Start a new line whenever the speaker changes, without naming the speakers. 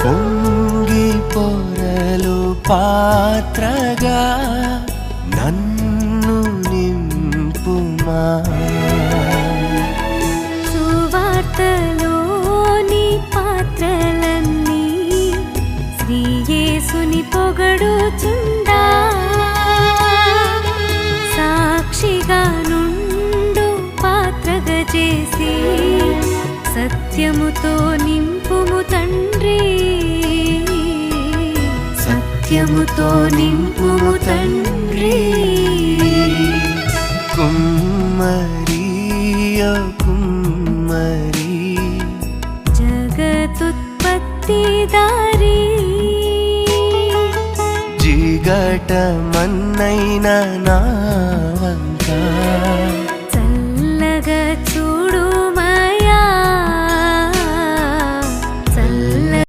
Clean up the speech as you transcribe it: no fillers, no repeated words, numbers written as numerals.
పొంగి పొరలు పాత్రగా నన్ను నింపుమా
సువార్తలోని పాత్రలన్నీ శ్రీ యేసుని పొగడుచుండా సాక్షిగా నుండు పాత్రగా చేసి సత్యముతో నింపుము తండ్రి సత్యముతో నింపుము తండ్రి
కుమ్మరి ఓ కుమ్మరి
జగతుత్పత్తిదారి
జిగటమన్నైన నా